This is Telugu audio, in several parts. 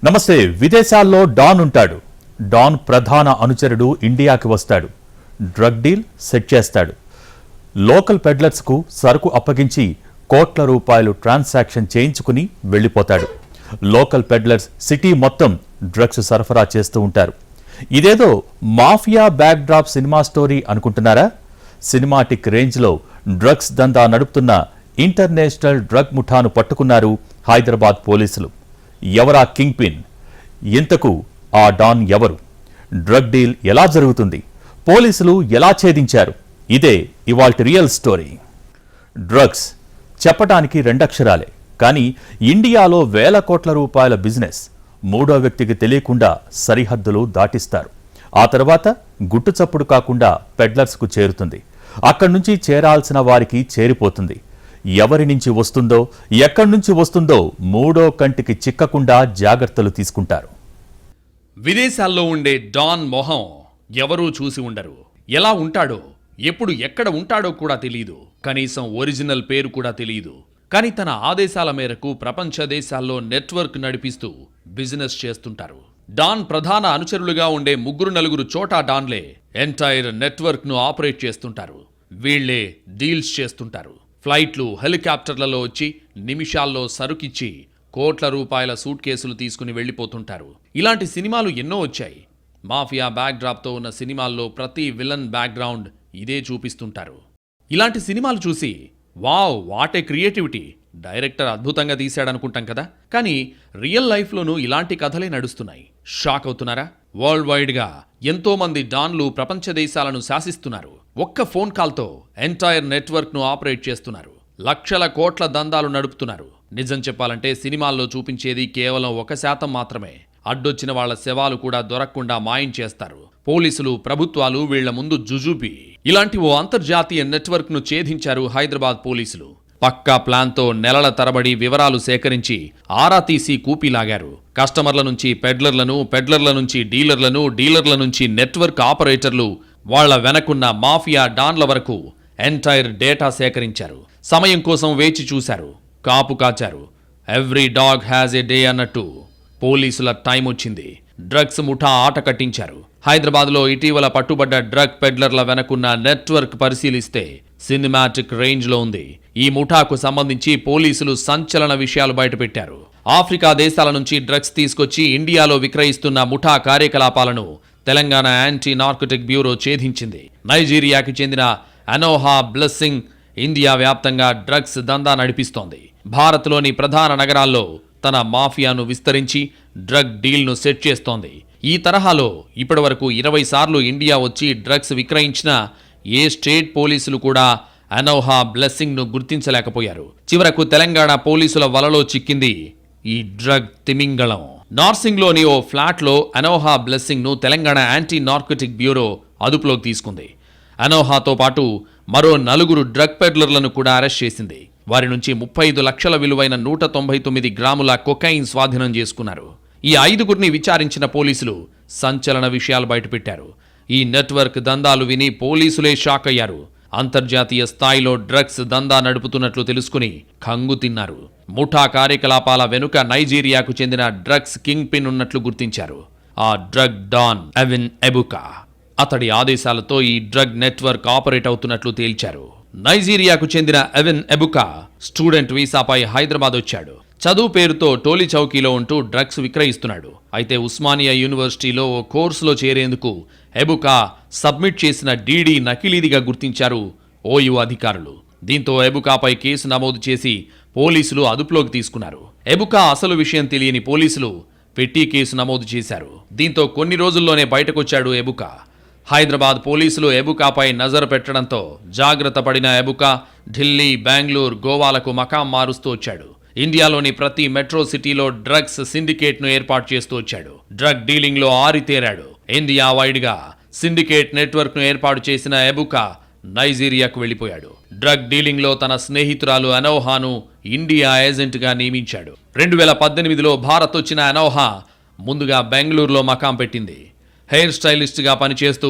నమస్తే. విదేశాల్లో డాన్ ఉంటాడు. డాన్ ప్రధాన అనుచరుడు ఇండియాకి వస్తాడు. డ్రగ్ డీల్ సెట్ చేస్తాడు. లోకల్ పెడ్లర్స్కు సరుకు అప్పగించి కోట్ల రూపాయలు ట్రాన్సాక్షన్ చేయించుకుని వెళ్ళిపోతాడు. లోకల్ పెడ్లర్స్ సిటీ మొత్తం డ్రగ్స్ సరఫరా చేస్తూ ఉంటారు. ఇదేదో mafia back drop cinema story అనుకుంటున్నారా? సినిమాటిక్ రేంజ్లో డ్రగ్స్ దందా నడుపుతున్న ఇంటర్నేషనల్ డ్రగ్ ముఠాను పట్టుకున్నారు హైదరాబాద్ పోలీసులు. ఎవరా కింగ్ పిన్? ఇంతకు ఆ డాన్ ఎవరు? డ్రగ్ డీల్ ఎలా జరుగుతుంది? పోలీసులు ఎలా ఛేదించారు? ఇదే ఇవాల్టి రియల్ స్టోరీ. డ్రగ్స్ చెప్పటానికి రెండక్షరాలే, కానీ ఇండియాలో వేల కోట్ల రూపాయల బిజినెస్ మూడో వ్యక్తికి తెలియకుండా సరిహద్దులు దాటిస్తారు. ఆ తర్వాత గుట్టు చప్పుడు కాకుండా పెడ్లర్స్కు చేరుతుంది. అక్కడి నుంచి చేరాల్సిన వారికి చేరిపోతుంది. ఎవరి నుంచి వస్తుందో, ఎక్కడి నుంచి వస్తుందో మూడో కంటికి చిక్కకుండా జాగ్రత్తలు తీసుకుంటారు. విదేశాల్లో ఉండే డాన్ మొహం ఎవరూ చూసి ఉండరు. ఎలా ఉంటాడో, ఎప్పుడు ఎక్కడ ఉంటాడో కూడా తెలియదు. కనీసం ఒరిజినల్ పేరు కూడా తెలియదు. కానీ తన ఆదేశాల మేరకు ప్రపంచ దేశాల్లో నెట్వర్క్ నడిపిస్తూ బిజినెస్ చేస్తుంటారు. డాన్ ప్రధాన అనుచరులుగా ఉండే 3-4 చోటా డాన్లే ఎంటైర్ నెట్వర్క్ ను ఆపరేట్ చేస్తుంటారు. వీళ్లే డీల్స్ చేస్తుంటారు. ఫ్లైట్లు, హెలికాప్టర్లలో వచ్చి నిమిషాల్లో సరుకిచ్చి కోట్ల రూపాయల సూట్ కేసులు తీసుకుని వెళ్లిపోతుంటారు. ఇలాంటి సినిమాలు ఎన్నో వచ్చాయి. మాఫియా బ్యాక్ డ్రాప్తో ఉన్న సినిమాల్లో ప్రతి విలన్ బ్యాక్గ్రౌండ్ ఇదే చూపిస్తుంటారు. ఇలాంటి సినిమాలు చూసి wow, what a creativity, director అద్భుతంగా తీశాడనుకుంటాం కదా. కానీ రియల్ లైఫ్లోనూ ఇలాంటి కథలే నడుస్తున్నాయి. షాక్ అవుతున్నారా? వరల్డ్ వైడ్గా ఎంతో మంది డాన్లు ప్రపంచ దేశాలను శాసిస్తున్నారు. ఒక్క ఫోన్ కాల్తో ఎంటైర్ నెట్వర్క్ను ఆపరేట్ చేస్తున్నారు. లక్షల కోట్ల దందాలు నడుపుతున్నారు. నిజం చెప్పాలంటే సినిమాల్లో చూపించేది కేవలం 1% మాత్రమే. అడ్డొచ్చిన వాళ్ల శవాలు కూడా దొరకకుండా మాయం చేస్తారు పోలీసులు, ప్రభుత్వాలు వీళ్ల ముందు జుజుబి. ఇలాంటి ఓ అంతర్జాతీయ నెట్వర్క్ను ఛేదించారు హైదరాబాద్ పోలీసులు. పక్కా ప్లాన్తో నెలల తరబడి వివరాలు సేకరించి ఆరా తీసి కూపీలాగారు. కస్టమర్ల నుంచి పెడ్లర్లను, పెడ్లర్ల నుంచి డీలర్లను, డీలర్ల నుంచి నెట్వర్క్ ఆపరేటర్లు, వాళ్ల వెనకున్న మాఫియా డాన్ల వరకు ఎంటైర్ డేటా సేకరించారు. సమయం కోసం వేచి చూశారు, కాపు కాచారు. Every dog has a day అన్నట్టు పోలీసుల టైం వచ్చింది. డ్రగ్స్ ముఠా ఆట కట్టించారు. హైదరాబాద్లో ఇటీవల పట్టుబడ్డ డ్రగ్ పెడ్లర్ల వెనకున్న నెట్వర్క్ పరిశీలిస్తే సినిమాటిక్ రేంజ్లో ఉంది. ఈ ముఠాకు సంబంధించి పోలీసులు సంచలన విషయాలు బయటపెట్టారు. ఆఫ్రికా దేశాల నుంచి డ్రగ్స్ తీసుకొచ్చి ఇండియాలో విక్రయిస్తున్న ముఠా కార్యకలాపాలను తెలంగాణ యాంటీ నార్కోటిక్ బ్యూరో ఛేదించింది. నైజీరియాకి చెందిన అనోహా బ్లెస్సింగ్ ఇండియా వ్యాప్తంగా డ్రగ్స్ దందా నడిపిస్తోంది. భారత్లోని ప్రధాన నగరాల్లో తన మాఫియాను విస్తరించి డ్రగ్ డీల్ను సెట్ చేస్తోంది. ఈ తరహాలో ఇప్పటివరకు 20 సార్లు ఇండియా వచ్చి డ్రగ్స్ విక్రయించిన ఏ స్టేట్ పోలీసులు కూడా అనోహా బ్లెస్సింగ్ను గుర్తించలేకపోయారు. చివరకు తెలంగాణ పోలీసుల వలలో చిక్కింది ఈ డ్రగ్ తిమింగళం. నార్సింగ్లోని ఓ ఫ్లాట్లో అనోహా బ్లెస్సింగ్ను తెలంగాణ యాంటీ నార్కోటిక్ బ్యూరో అదుపులోకి తీసుకుంది. అనోహాతో పాటు మరో 4 డ్రగ్ పెడ్లర్లను కూడా అరెస్ట్ చేసింది. వారి నుంచి 35 లక్షల విలువైన 199 గ్రాముల కొకైన్ స్వాధీనం చేసుకున్నారు. ఈ 5గురిని విచారించిన పోలీసులు సంచలన విషయాలు బయటపెట్టారు. ఈ నెట్వర్క్ దందాలు విని పోలీసులే షాక్ అయ్యారు. అంతర్జాతీయ స్థాయిలో డ్రగ్స్ దందా నడుపుతున్నట్లు తెలుసుకుని ఖంగు తిన్నారు. ముఠా కార్యకలాపాల వెనుక నైజీరియాకు చెందిన డ్రగ్స్ కింగ్ పిన్ ఉన్నట్లు గుర్తించారు. ఆ డ్రగ్ డాన్ ఎవిన్ ఎబుకా. అతడి ఆదేశాలతో ఈ డ్రగ్ నెట్వర్క్ ఆపరేట్ అవుతున్నట్లు తేల్చారు. నైజీరియాకు చెందిన ఎవిన్ ఎబుకా స్టూడెంట్ వీసాపై హైదరాబాద్ వచ్చాడు. చదువు పేరుతో టోలీ చౌకీలో ఉంటూ డ్రగ్స్ విక్రయిస్తున్నాడు. అయితే ఉస్మానియా యూనివర్సిటీలో ఓ కోర్సులో చేరేందుకు ఎబుకా సబ్మిట్ చేసిన డీడీ నకిలీదిగా గుర్తించారు ఓయూ అధికారులు. దీంతో ఎబుకాపై కేసు నమోదు చేసి పోలీసులు అదుపులోకి తీసుకున్నారు. ఎబుకా అసలు విషయం తెలియని పోలీసులు పెట్టి కేసు నమోదు చేశారు. దీంతో కొన్ని రోజుల్లోనే బయటకొచ్చాడు ఎబుకా. హైదరాబాద్ పోలీసులు ఎబుకాపై నజరు పెట్టడంతో జాగ్రత్త పడిన ఎబుకా ఢిల్లీ, బెంగళూరు, గోవాలకు మకాం మారుస్తూ వచ్చాడు. ఇండియాలోని ప్రతి మెట్రో సిటీలో డ్రగ్స్ సిండికేట్ను ఏర్పాటు చేస్తూ వచ్చాడు. డ్రగ్ డీలింగ్లో ఆరితేరాడు. ఇండియా వైడ్గా సిండికేట్ నెట్వర్క్ను ఏర్పాటు చేసిన ఎబుకా నైజీరియాకు వెళ్లిపోయాడు. డ్రగ్ డీలింగ్లో తన స్నేహితురాలు అనోహాను ఇండియా ఏజెంట్గా నియమించాడు. 2018లో భారత్ వచ్చిన అనోహా ముందుగా బెంగళూరులో మకాం పెట్టింది. హెయిర్ స్టైలిస్ట్గా పనిచేస్తూ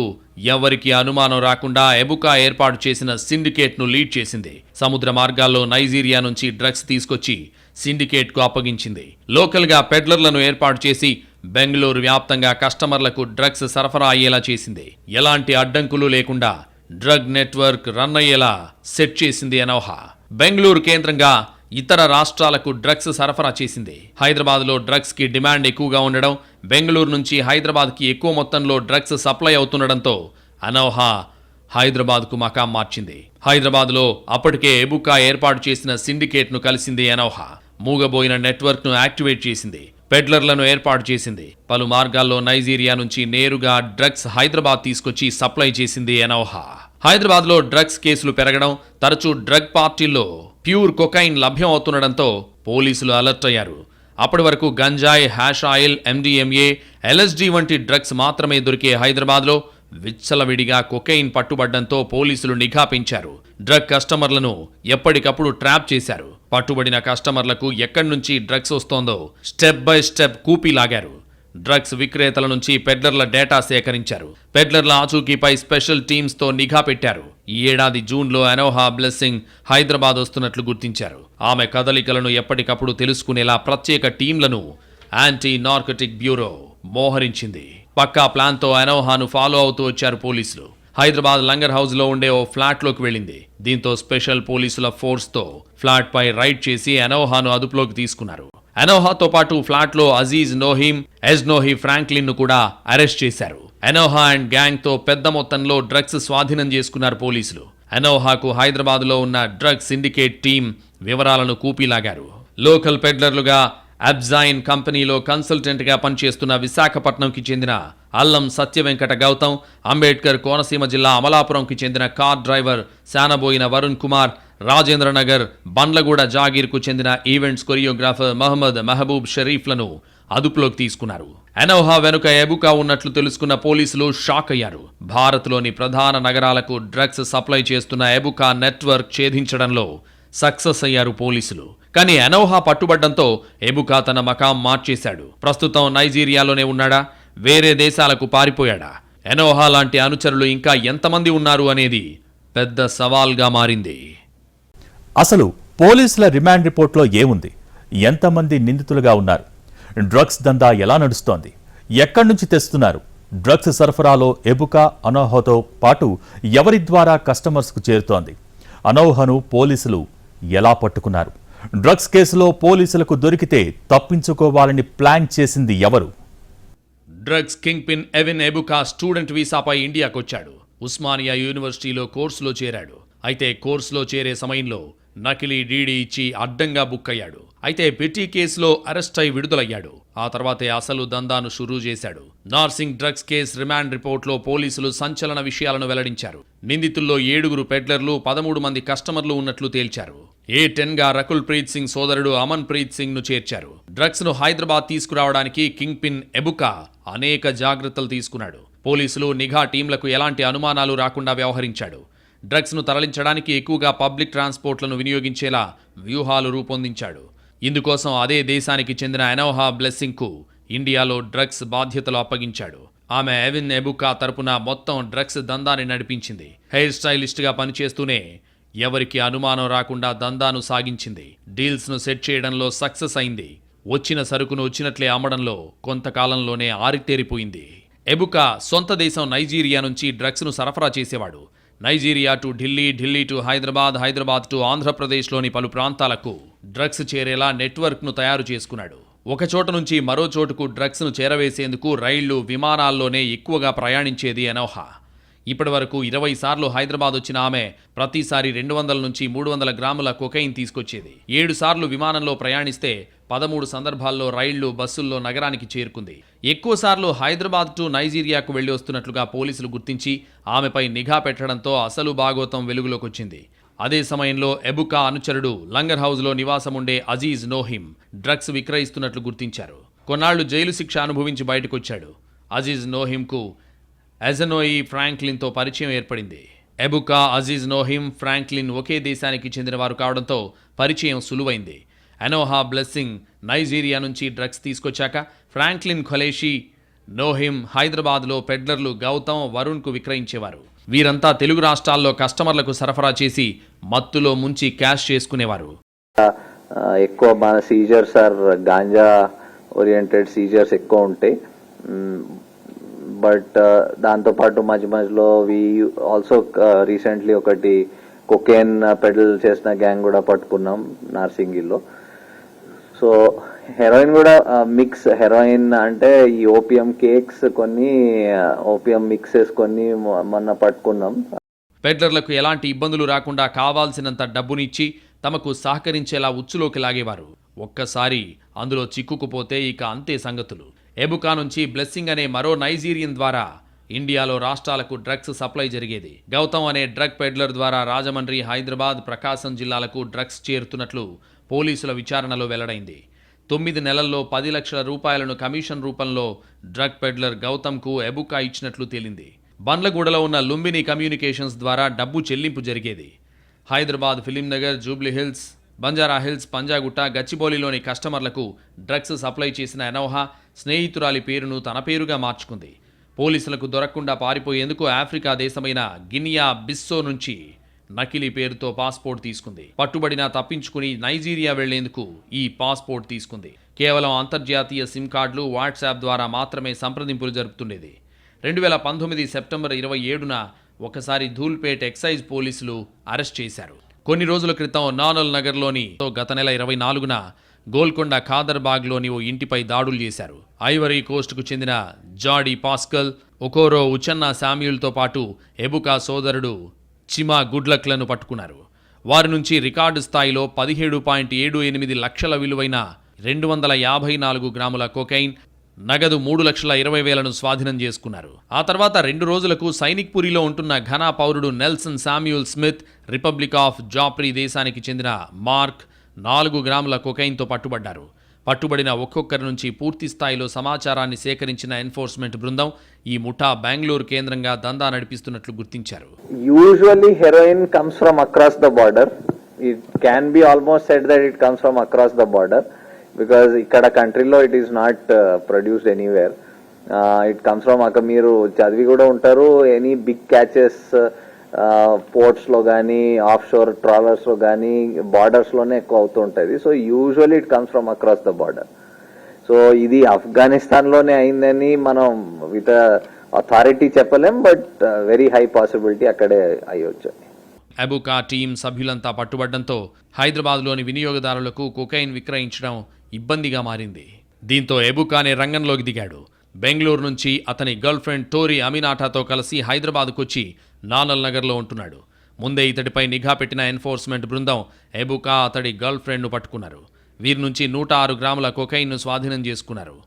ఎవరికి అనుమానం రాకుండా ఎబుకా ఏర్పాటు చేసిన సిండికేట్ను లీడ్ చేసింది. సముద్ర మార్గాల్లో నైజీరియా నుంచి డ్రగ్స్ తీసుకొచ్చి సిండికేట్కు అప్పగించింది. లోకల్గా పెడ్లర్లను ఏర్పాటు చేసి బెంగళూరు వ్యాప్తంగా కస్టమర్లకు డ్రగ్స్ సరఫరా అయ్యేలా చేసింది. ఎలాంటి అడ్డంకులు లేకుండా డ్రగ్ నెట్వర్క్ రన్ అయ్యేలా సెట్ చేసింది అనోహా. బెంగళూరు కేంద్రంగా ఇతర రాష్ట్రాలకు డ్రగ్స్ సరఫరా చేసింది. హైదరాబాద్లో డ్రగ్స్ కి డిమాండ్ ఎక్కువగా ఉండడం, బెంగళూరు నుంచి హైదరాబాద్కి ఎక్కువ మొత్తంలో డ్రగ్స్ సప్లై అవుతుండడంతో అనోహా హైదరాబాద్కు మకాం మార్చింది. హైదరాబాద్లో అప్పటికే ఎబుకా ఏర్పాటు చేసిన సిండికేట్ను కలిసింది అనోహా. మూగబోయిన నెట్వర్క్ను యాక్టివేట్ చేసింది. పెడ్లర్లను ఏర్పాటు చేసింది. పలు మార్గాల్లో నైజీరియా నుంచి నేరుగా డ్రగ్స్ హైదరాబాద్ తీసుకొచ్చి సప్లై చేసింది అనోహా. హైదరాబాద్లో డ్రగ్స్ కేసులు పెరగడం, తరచూ డ్రగ్ పార్టీల్లో ప్యూర్ కొకైన్ లభ్యం అవుతుండడంతో పోలీసులు అలర్ట్ అయ్యారు. అప్పటి వరకు గంజాయి, హ్యాష్ ఆయిల్, ఎండిఎంఏ, ఎల్ఎస్డి వంటి డ్రగ్స్ మాత్రమే దొరికే హైదరాబాద్లో విచ్చలవిడిగా కొకైన్ పట్టుబడ్డంతో పోలీసులు నిఘా పెంచారు. డ్రగ్ కస్టమర్లను ఎప్పటికప్పుడు ట్రాప్ చేశారు. పట్టుబడిన కస్టమర్లకు ఎక్కడి నుంచి డ్రగ్స్ వస్తోందో స్టెప్ బై స్టెప్ కూపీ లాగారు. డ్రగ్స్ విక్రేతల నుంచి పెడ్లర్ల డేటా సేకరించారు. పెడ్లర్ల ఆచూకీపై స్పెషల్ టీమ్స్తో నిఘా పెట్టారు. ఈ ఏడాది జూన్లో అనోహా బ్లెస్సింగ్ హైదరాబాద్ వస్తున్నట్లు గుర్తించారు. ఆమె కదలికలను ఎప్పటికప్పుడు తెలుసుకునేలా ప్రత్యేక టీంలను యాంటీ నార్కోటిక్ బ్యూరో మోహరించింది. పక్కా ప్లాన్తో అనోహాను ఫాలో అవుతూ వచ్చారు పోలీసులు. హైదరాబాద్ లంగర్ హౌస్లో ఉండే ఓ ఫ్లాట్లోకి వెళ్ళింది. దీంతో స్పెషల్ పోలీసుల ఫోర్స్తో ఫ్లాట్పై రైడ్ చేసి అనోహాను అదుపులోకి తీసుకున్నారు. అనోహాతో పాటు ఫ్లాట్లో అజీజ్ నోహిమ్, ఎజ్నోహి ఫ్రాంక్లిన్ ను కూడా అరెస్ట్ చేశారు. అనోహా అండ్ గ్యాంగ్ తో పెద్ద మొత్తంలో డ్రగ్స్ స్వాధీనం చేసుకున్నారు పోలీసులు. అనోహాకు హైదరాబాద్లో ఉన్న డ్రగ్ సిండికేట్ టీం వివరాలను కూపీలాగారు. లోకల్ పెడ్లర్లుగా అబ్జైన్ కంపెనీలో కన్సల్టెంట్గా పనిచేస్తున్న విశాఖపట్నంకి చెందిన అల్లం సత్యవెంకట గౌతమ్, అంబేద్కర్ కోనసీమ జిల్లా అమలాపురంకి చెందిన కార్ డ్రైవర్ శానబోయిన వరుణ్ కుమార్, రాజేంద్రనగర్ బండ్లగూడ జాగీర్కు చెందిన ఈవెంట్స్ కొరియోగ్రాఫర్ మహమ్మద్ మెహబూబ్ షరీఫ్లను అదుపులోకి తీసుకున్నారు. అనోహా వెనుక ఎబుకా ఉన్నట్లు తెలుసుకున్న పోలీసులు షాక్ అయ్యారు. భారత్లోని ప్రధాన నగరాలకు డ్రగ్స్ సప్లై చేస్తున్న ఎబుకా నెట్వర్క్ ఛేదించడంలో సక్సెస్ అయ్యారు పోలీసులు. కానీ అనోహా పట్టుబడ్డంతో ఎబుకా తన మకాం మార్చేశాడు. ప్రస్తుతం నైజీరియాలోనే ఉన్నాడా, వేరే దేశాలకు పారిపోయాడా? అనోహా లాంటి అనుచరులు ఇంకా ఎంతమంది ఉన్నారు అనేది పెద్ద సవాల్గా మారింది. అసలు పోలీసుల రిమాండ్ రిపోర్ట్లో ఏముంది? ఎంతమంది నిందితులుగా ఉన్నారు? డ్రగ్స్ దందా ఎలా నడుస్తోంది? ఎక్కడి నుంచి తెస్తున్నారు? డ్రగ్స్ సరఫరాలో ఎబుకా, అనోహాతో పాటు ఎవరి ద్వారా కస్టమర్స్కు చేరుతోంది? అనోహాను పోలీసులు ఎలా పట్టుకున్నారు? డ్రగ్స్ కేసులో పోలీసులకు దొరికితే తప్పించుకోవాలని ప్లాన్ చేసింది ఎవరు? Drugs kingpin Evin Ebuka student వీసాపై ఇండియాకొచ్చాడు. ఉస్మానియా యూనివర్సిటీలో కోర్సులో చేరాడు. అయితే కోర్సులో చేరే సమయంలో నకిలీ డీడీ ఇచ్చి అడ్డంగా బుక్ అయ్యాడు. అయితే పెట్టి కేసులో అరెస్ట్ అయి విడుదలయ్యాడు. ఆ తర్వాతే అసలు దందాను షురూ చేశాడు. నార్సింగ్ డ్రగ్స్ కేసు రిమాండ్ రిపోర్ట్లో పోలీసులు సంచలన విషయాలను వెల్లడించారు. నిందితుల్లో 7 పెడ్లర్లు, 13 మంది కస్టమర్లు ఉన్నట్లు తేల్చారు. A10గా రకుల్ ప్రీత్ సింగ్ సోదరుడు అమన్ ప్రీత్ సింగ్ ను చేర్చారు. డ్రగ్స్ ను హైదరాబాద్ తీసుకురావడానికి కింగ్ పిన్ ఎబుకా అనేక జాగ్రత్తలు తీసుకున్నాడు. పోలీసులు నిఘా టీంలకు ఎలాంటి అనుమానాలు రాకుండా వ్యవహరించాడు. డ్రగ్స్ ను తరలించడానికి ఎక్కువగా పబ్లిక్ ట్రాన్స్పోర్ట్లను వినియోగించేలా వ్యూహాలు రూపొందించాడు. ఇందుకోసం అదే దేశానికి చెందిన అనోహా బ్లెస్సింగ్ కు ఇండియాలో డ్రగ్స్ బాధ్యతలు అప్పగించాడు. ఆమె ఎవిన్ ఎబుకా తరపున మొత్తం డ్రగ్స్ దందాన్ని నడిపించింది. హెయిర్ స్టైలిస్ట్ గా పనిచేస్తూనే ఎవరికి అనుమానం రాకుండా దందాను సాగించింది. డీల్స్ ను సెట్ చేయడంలో సక్సెస్ అయింది. వచ్చిన సరుకును వచ్చినట్లే అమ్మడంలో కొంతకాలంలోనే ఆరితేరిపోయింది. ఎబుకా సొంత దేశం నైజీరియా నుంచి డ్రగ్స్ ను సరఫరా చేసేవాడు. Nigeria to Delhi, Delhi to Hyderabad, Hyderabad to ఆంధ్రప్రదేశ్లోని పలు ప్రాంతాలకు డ్రగ్స్ చేరేలా నెట్వర్క్ను తయారు చేసుకున్నాడు. ఒక చోట నుంచి మరో చోటుకు డ్రగ్స్ను చేరవేసేందుకు రైళ్లు, విమానాల్లోనే ఎక్కువగా ప్రయాణించేది అనోహా. ఇప్పటి వరకు 20 సార్లు హైదరాబాద్ వచ్చిన ఆమె ప్రతిసారి 200 నుంచి 300 గ్రాముల కొకైన్ తీసుకొచ్చేది. 7 సార్లు విమానంలో ప్రయాణిస్తే 13 సందర్భాల్లో రైళ్లు, బస్సుల్లో నగరానికి చేరుకుంది. ఎక్కువసార్లు హైదరాబాద్ టు నైజీరియాకు వెళ్లి వస్తున్నట్లుగా పోలీసులు గుర్తించి ఆమెపై నిఘా పెట్టడంతో అసలు భాగోతం వెలుగులోకొచ్చింది. అదే సమయంలో ఎబుకా అనుచరుడు లంగర్ హౌస్లో నివాసముండే అజీజ్ నోహిమ్ డ్రగ్స్ విక్రయిస్తున్నట్లు గుర్తించారు. కొన్నాళ్లు జైలు శిక్ష అనుభవించి బయటకొచ్చాడు. అజీజ్ నోహిమ్కు ఎజనోయి ఫ్రాంక్లిన్తో పరిచయం ఏర్పడింది. ఎబుకా, అజీజ్ నోహిమ్, ఫ్రాంక్లిన్ ఒకే దేశానికి చెందినవారు కావడంతో పరిచయం సులువైంది. అనోహా బ్లెస్సింగ్ నైజీరియా నుంచి డ్రగ్స్ తీసుకొచ్చాక ఫ్రాంక్లిన్ ఖలేషి, నోహిమ్ హైదరాబాద్లో పెడ్లర్లు గౌతమ్, వరుణ్కు విక్రయించేవారు. వీరంతా తెలుగు రాష్ట్రాల్లో కస్టమర్లకు సరఫరా చేసి మత్తులో ముంచి క్యాష్ చేసుకునేవారు. ఎక్కువ మన seizures are ganja oriented seizures ఎక్కువ ఉంటాయి. బట్ దాంతోపాటు మధ్య మధ్యలో వి ఆల్సో రీసెంట్లీ ఒకటి కొకేన్ పెడల్ చేసిన గ్యాంగ్ కూడా పట్టుకున్నాం నార్సింగిల్లో. సో హెరోయిన్ కూడా మిక్స్, హెరోయిన్ అంటే ఈ ఓపియం కేక్స్ కొన్ని, ఓపియం మిక్సెస్ కొన్ని మొన్న పట్టుకున్నాం. పెడ్లర్లకు ఎలాంటి ఇబ్బందులు రాకుండా కావాల్సినంత డబ్బునిచ్చి తమకు సహకరించేలా ఉచ్చులోకి లాగేవారు. ఒక్కసారి అందులో చిక్కుకుపోతే ఇక అంతే సంగతులు. ఎబుకా నుంచి బ్లెస్సింగ్ అనే మరో నైజీరియన్ ద్వారా ఇండియాలో రాష్ట్రాలకు డ్రగ్స్ సప్లై జరిగేది. గౌతమ్ అనే డ్రగ్ పెడ్లర్ ద్వారా రాజమండ్రి, హైదరాబాద్, ప్రకాశం జిల్లాలకు డ్రగ్స్ చేరుతున్నట్లు పోలీసుల విచారణలో వెల్లడైంది. 9 నెలల్లో 10 లక్షల రూపాయలను కమిషన్ రూపంలో డ్రగ్ పెడ్లర్ గౌతమ్కు ఎబుకా ఇచ్చినట్లు తేలింది. బండ్లగూడలో ఉన్న లుంబిని కమ్యూనికేషన్స్ ద్వారా డబ్బు చెల్లింపు జరిగేది. హైదరాబాద్, ఫిలింనగర్, జూబ్లీహిల్స్, బంజారాహిల్స్, పంజాగుట్ట, గచ్చిబౌలిలోని కస్టమర్లకు డ్రగ్స్ సప్లై చేసిన ఎనోహా స్నేహితురాలి పేరును తన పేరుగా మార్చుకుంది. పోలీసులకు దొరకకుండా పారిపోయేందుకు ఆఫ్రికా దేశమైన గినియా బిస్సో నుంచి నకిలీ పేరుతో పాస్పోర్ట్ తీసుకుంది. పట్టుబడినా తప్పించుకుని నైజీరియా వెళ్లేందుకు ఈ పాస్పోర్ట్ తీసుకుంది. కేవలం అంతర్జాతీయ సిమ్ కార్డులు, వాట్సాప్ ద్వారా మాత్రమే సంప్రదింపులు జరుపుతుండేది. 2019 సెప్టెంబర్ 27న ఒకసారి ధూల్పేట్ ఎక్సైజ్ పోలీసులు అరెస్ట్ చేశారు. కొన్ని రోజుల క్రితం నానల్ నగర్లోని గత నెల 24న గోల్కొండ ఖాదర్బాగ్లోని ఓ ఇంటిపై దాడులు చేశారు. ఐవరీ కోస్ట్కు చెందిన జాడీ పాస్కల్, ఒకోరో ఉచన్నా శామ్యూల్తో పాటు ఎబుకా సోదరుడు చిమా గుడ్లక్లను పట్టుకున్నారు. వారి నుంచి రికార్డు స్థాయిలో 17.78 లక్షల విలువైన 254 గ్రాముల కొకైన్, నగదు 3,20,000ను స్వాధీనం చేసుకున్నారు. ఆ తర్వాత 2 రోజులకు సైనిక్పురిలో ఉంటున్న ఘనా పౌరుడు Nelson Samuel Smith, republic of జాప్రీ దేశానికి చెందిన మార్క్ 4 గ్రాముల కొకైన్తో పట్టుబడ్డారు. పట్టుబడిన ఒక్కొక్కరి నుంచి పూర్తి స్థాయిలో సమాచారాన్ని సేకరించిన ఎన్ఫోర్స్మెంట్ బృందం ఈ ముఠా బెంగళూరు కేంద్రంగా దందా నడిపిస్తున్నట్లు గుర్తించారు. Usually heroine comes from across the border. It can be almost said that it comes from across the border because ఇక్కడ కంట్రీలో it is not produced anywhere. It comes from అక్కడ మీరు చదివి కూడా ఉంటారు. ఎనీ బిగ్ క్యాచెస్ పోర్ట్స్లో కానీ, ఆఫ్ షోర్ ట్రాలర్స్లో కానీ, బార్డర్స్లోనే ఎక్కువ అవుతూ ఉంటుంది. So usually it comes from across the border. So ఇది ఆఫ్ఘనిస్తాన్లోనే అయిందని మనం విత్ అథారిటీ చెప్పలేం, బట్ వెరీ హై పాసిబిలిటీ అక్కడే అయ్యొచ్చు. ఎబుకా టీం సభ్యులంతా పట్టుబడ్డంతో హైదరాబాద్లోని వినియోగదారులకు కొకైన్ విక్రయించడం ఇబ్బందిగా మారింది. దీంతో ఎబుకానే రంగంలోకి దిగాడు. బెంగళూరు నుంచి అతని గర్ల్ ఫ్రెండ్ తోరి అమినాటాతో కలిసి హైదరాబాద్కొచ్చి నానల్ నగర్లో ఉంటున్నాడు. ముందే ఇతడిపై నిఘా పెట్టిన ఎన్ఫోర్స్మెంట్ బృందం ఎబుకా, అతడి గర్ల్ ఫ్రెండ్ను పట్టుకున్నారు. వీరి నుంచి 106 గ్రాముల కొకైన్ను స్వాధీనం చేసుకున్నారు.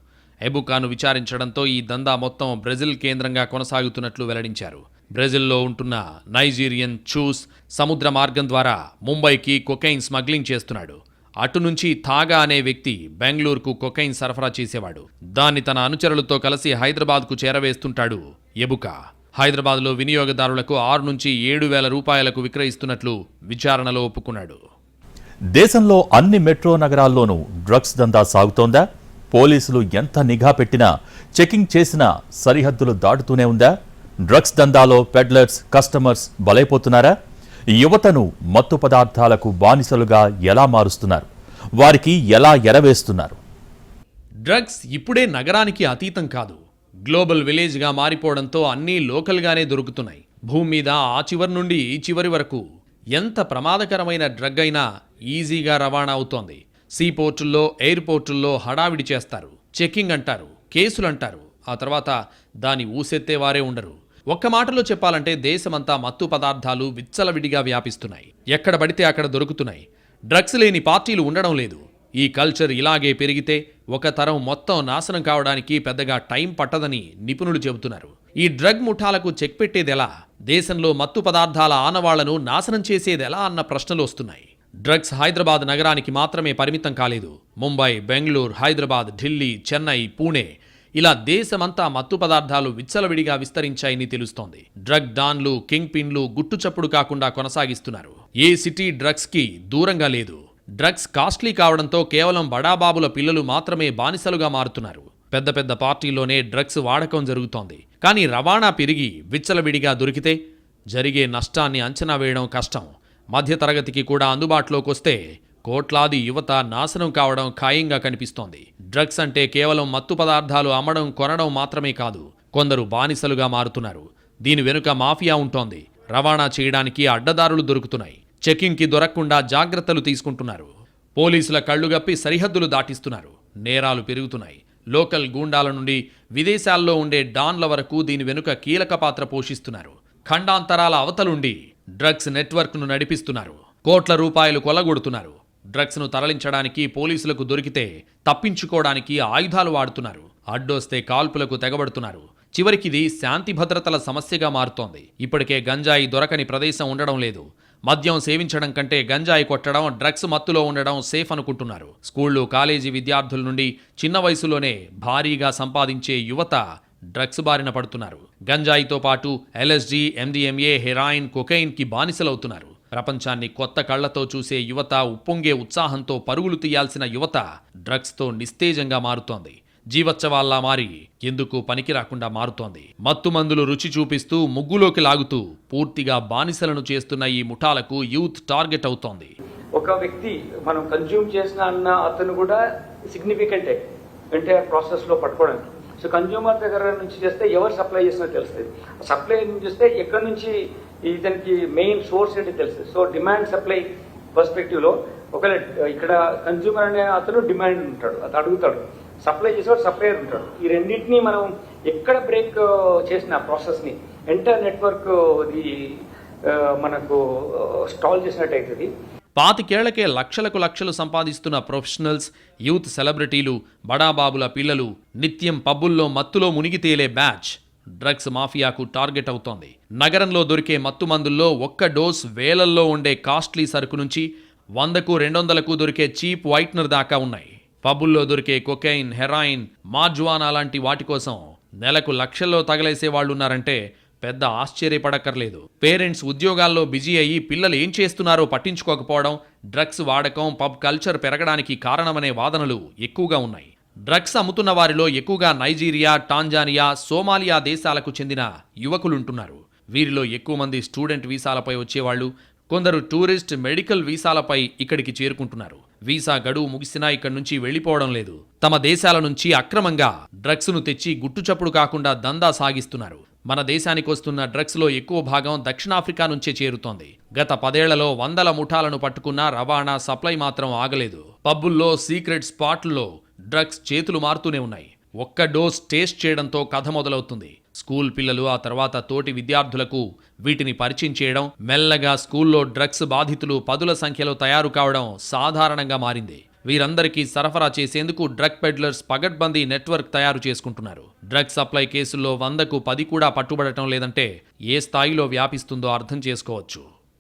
ఎబుకాను విచారించడంతో ఈ దందా మొత్తం బ్రెజిల్ కేంద్రంగా కొనసాగుతున్నట్లు వెల్లడించారు. బ్రెజిల్లో ఉంటున్న నైజీరియన్ చూస్ సముద్ర మార్గం ద్వారా ముంబైకి కొకైన్ స్మగ్లింగ్ చేస్తున్నాడు. అటు నుంచి థాగా అనే వ్యక్తి బెంగళూరుకు కొకైన్ సరఫరా చేసేవాడు. దాన్ని తన అనుచరులతో కలిసి హైదరాబాద్కు చేరవేస్తుంటాడు ఎబుకా. హైదరాబాద్లో వినియోగదారులకు 6 నుంచి 7,000 రూపాయలకు విక్రయిస్తున్నట్లు విచారణలో ఒప్పుకున్నాడు. దేశంలో అన్ని మెట్రో నగరాల్లోనూ డ్రగ్స్ దందా సాగుతోందా? పోలీసులు ఎంత నిఘా పెట్టినా, చెకింగ్ చేసినా సరిహద్దులు దాటుతూనే ఉందా? డ్రగ్స్ దందాలో పెడ్లర్స్, కస్టమర్స్ బలైపోతున్నారా? యువతను మత్తు పదార్థాలకు బానిసలుగా ఎలా మారుస్తున్నారు? వారికి ఎలా ఎరవేస్తున్నారు? డ్రగ్స్ ఇప్పుడే నగరానికి అతీతం కాదు, గ్లోబల్ విలేజ్గా మారిపోవడంతో అన్నీ లోకల్గానే దొరుకుతున్నాయి. భూమి మీద ఆ చివరి నుండి ఈ చివరి వరకు ఎంత ప్రమాదకరమైన డ్రగ్ అయినా ఈజీగా రవాణా అవుతోంది. సీపోర్టుల్లో, ఎయిర్పోర్టుల్లో హడావిడి చేస్తారు, చెకింగ్ అంటారు, కేసులంటారు. ఆ తర్వాత దాని ఊసెత్తేవారే ఉండరు. ఒక్క మాటలో చెప్పాలంటే దేశమంతా మత్తు పదార్థాలు విచ్చలవిడిగా వ్యాపిస్తున్నాయి. ఎక్కడ పడితే అక్కడ దొరుకుతున్నాయి. డ్రగ్స్ లేని పార్టీలు ఉండడం లేదు. ఈ కల్చర్ ఇలాగే పెరిగితే ఒక తరం మొత్తం నాశనం కావడానికి పెద్దగా టైం పట్టదని నిపుణులు చెబుతున్నారు. ఈ డ్రగ్ ముఠాలకు చెక్ పెట్టేదెలా? దేశంలో మత్తు పదార్థాల ఆనవాళ్లను నాశనం చేసేదెలా అన్న ప్రశ్నలు వస్తున్నాయి. డ్రగ్స్ హైదరాబాద్ నగరానికి మాత్రమే పరిమితం కాలేదు. ముంబై, బెంగళూరు, హైదరాబాద్, ఢిల్లీ, చెన్నై, పూణే ఇలా దేశమంతా మత్తు పదార్థాలు విచ్చలవిడిగా విస్తరించాయని తెలుస్తోంది. డ్రగ్ డాన్లు, కింగ్ పిన్లు గుట్టుచప్పుడు కాకుండా కొనసాగిస్తున్నారు. ఏ సిటీ డ్రగ్స్కి దూరంగా లేదు. డ్రగ్స్ కాస్ట్లీ కావడంతో కేవలం బడాబాబుల పిల్లలు మాత్రమే బానిసలుగా మారుతున్నారు. పెద్ద పెద్ద పార్టీల్లోనే డ్రగ్స్ వాడకం జరుగుతోంది. కానీ రవాణా పెరిగి విచ్చలవిడిగా దొరికితే జరిగే నష్టాన్ని అంచనా వేయడం కష్టం. మధ్యతరగతికి కూడా అందుబాటులోకి వస్తే కోట్లాది యువత నాశనం కావడం ఖాయంగా కనిపిస్తోంది. డ్రగ్స్ అంటే కేవలం మత్తు పదార్థాలు అమ్మడం, కొనడం మాత్రమే కాదు. కొందరు బానిసలుగా మారుతున్నారు. దీని వెనుక మాఫియా ఉంటోంది. రవాణా చేయడానికి అడ్డదారులు దొరుకుతున్నాయి. చెకింగ్కి దొరకకుండా జాగ్రత్తలు తీసుకుంటున్నారు. పోలీసుల కళ్లుగప్పి సరిహద్దులు దాటిస్తున్నారు. నేరాలు పెరుగుతున్నాయి. లోకల్ గూండాల నుండి విదేశాల్లో ఉండే డాన్ల వరకు దీని వెనుక కీలక పాత్ర పోషిస్తున్నారు. ఖండాంతరాల అవతలుండి డ్రగ్స్ నెట్వర్క్ను నడిపిస్తున్నారు. కోట్ల రూపాయలు కొల్లగొడుతున్నారు. డ్రగ్స్ను తరలించడానికి పోలీసులకు దొరికితే తప్పించుకోవడానికి ఆయుధాలు వాడుతున్నారు. అడ్డొస్తే కాల్పులకు తెగబడుతున్నారు. చివరికిది శాంతి భద్రతల సమస్యగా మారుతోంది. ఇప్పటికే గంజాయి దొరకని ప్రదేశం ఉండడం లేదు. మద్యం సేవించడం కంటే గంజాయి కొట్టడం, డ్రగ్స్ మత్తులో ఉండడం సేఫ్ అనుకుంటున్నారు. స్కూళ్లు, కాలేజీ విద్యార్థుల నుండి చిన్న వయసులోనే భారీగా సంపాదించే యువత డ్రగ్స్ బారిన పడుతున్నారు. గంజాయితో పాటు LSD, MDMA, హెరాయిన్, కొకైన్కి బానిసలవుతున్నారు. ప్రపంచాన్ని కొత్త కళ్లతో చూసే యువత, ఉప్పొంగే ఉత్సాహంతో పరుగులు తీయాల్సిన యువత డ్రగ్స్తో నిస్తేజంగా మారుతోంది. జీవోత్సవాల్లా మారి ఎందుకు పనికి రాకుండా మారుతోంది. మత్తు మందులు రుచి చూపిస్తూ ముగ్గులోకి లాగుతూ పూర్తిగా బానిసలను చేస్తున్న ఈ ముఠాలకు యూత్ టార్గెట్ అవుతోంది. ఒక వ్యక్తి మనం కన్జ్యూమ్ చేసిన అన్న అతను కూడా సిగ్నిఫికెంటే ఎంటైర్ ప్రాసెస్ లో పట్టుకోవడానికి. సో కన్జ్యూమర్ దగ్గర నుంచి చేస్తే ఎవరు సప్లై చేసినా తెలుస్తుంది. సప్లై నుంచి చేస్తే ఎక్కడి నుంచి ఇతనికి మెయిన్ సోర్స్ ఏంటి తెలుస్తుంది. సో డిమాండ్ సప్లై పర్స్పెక్టివ్ లో ఒకవేళ ఇక్కడ కన్జ్యూమర్ అనే అతను డిమాండ్ ఉంటాడు, అతను అడుగుతాడు. సప్లై చేసేవాడు సప్లయర్ ఉంటాడు. ఈ రెండింటినీ మనం ఎక్కడ బ్రేక్ చేసిన ప్రాసెస్ని ఎంటైర్ నెట్వర్క్ మనకు స్టాల్ చేసినట్టయితుంది. 25 ఏళ్లకే లక్షలకు లక్షలు సంపాదిస్తున్న ప్రొఫెషనల్స్, యూత్ సెలబ్రిటీలు, బడాబాబుల పిల్లలు నిత్యం పబ్బుల్లో మత్తులో మునిగి తేలే బ్యాచ్ డ్రగ్స్ మాఫియాకు టార్గెట్ అవుతోంది. నగరంలో దొరికే మత్తు మందుల్లో ఒక్క డోస్ వేలల్లో ఉండే కాస్ట్లీ సరుకు నుంచి 100కు 200కు దొరికే చీప్ వైట్నర్ దాకా ఉన్నాయి. పబ్బుల్లో దొరికే కొకైన్, హెరాయిన్, మార్జువానా లాంటి వాటి కోసం నెలకు లక్షల్లో తగలేసే వాళ్ళున్నారంటే పెద్ద ఆశ్చర్యపడక్కర్లేదు. పేరెంట్స్ ఉద్యోగాల్లో బిజీ అయ్యి పిల్లలు ఏం చేస్తున్నారో పట్టించుకోకపోవడం డ్రగ్స్ వాడకం, పబ్ కల్చర్ పెరగడానికి కారణమనే వాదనలు ఎక్కువగా ఉన్నాయి. డ్రగ్స్ అమ్ముతున్న వారిలో ఎక్కువగా నైజీరియా, టాంజానియా, సోమాలియా దేశాలకు చెందిన యువకులుంటున్నారు. వీరిలో ఎక్కువ మంది స్టూడెంట్ వీసాలపై వచ్చేవాళ్లు, కొందరు టూరిస్ట్, మెడికల్ వీసాలపై ఇక్కడికి చేరుకుంటున్నారు. వీసా గడువు ముగిసినా ఇక్కడి నుంచి వెళ్లిపోవడం లేదు. తమ దేశాల నుంచి అక్రమంగా డ్రగ్స్ను తెచ్చి గుట్టుచప్పుడు కాకుండా దందా సాగిస్తున్నారు. మన దేశానికి వస్తున్న డ్రగ్స్లో ఎక్కువ భాగం దక్షిణాఫ్రికా నుంచే చేరుతోంది. గత 10 ఏళ్లలో 100 ముఠాలను పట్టుకున్న రవాణా, సప్లై మాత్రం ఆగలేదు. పబ్బుల్లో, సీక్రెట్ స్పాట్లలో డ్రగ్స్ చేతులు మారుతూనే ఉన్నాయి. ఒక్క డోస్ టేస్ట్ చేయడంతో కథ మొదలవుతుంది. స్కూల్ పిల్లలు, ఆ తర్వాత తోటి విద్యార్థులకు వీటిని పరిచయం చేయడం, మెల్లగా స్కూల్లో డ్రగ్స్ బాధితులు 10ల సంఖ్యలో తయారు కావడం సాధారణంగా మారింది. వీరందరికీ సరఫరా చేసేందుకు డ్రగ్ పెడ్లర్స్ పగడ్బందీ నెట్వర్క్ తయారు చేసుకుంటున్నారు. డ్రగ్ సప్లై కేసుల్లో 100కు 10 కూడా పట్టుబడటం లేదంటే ఏ స్థాయిలో వ్యాపిస్తుందో అర్థం చేసుకోవచ్చు.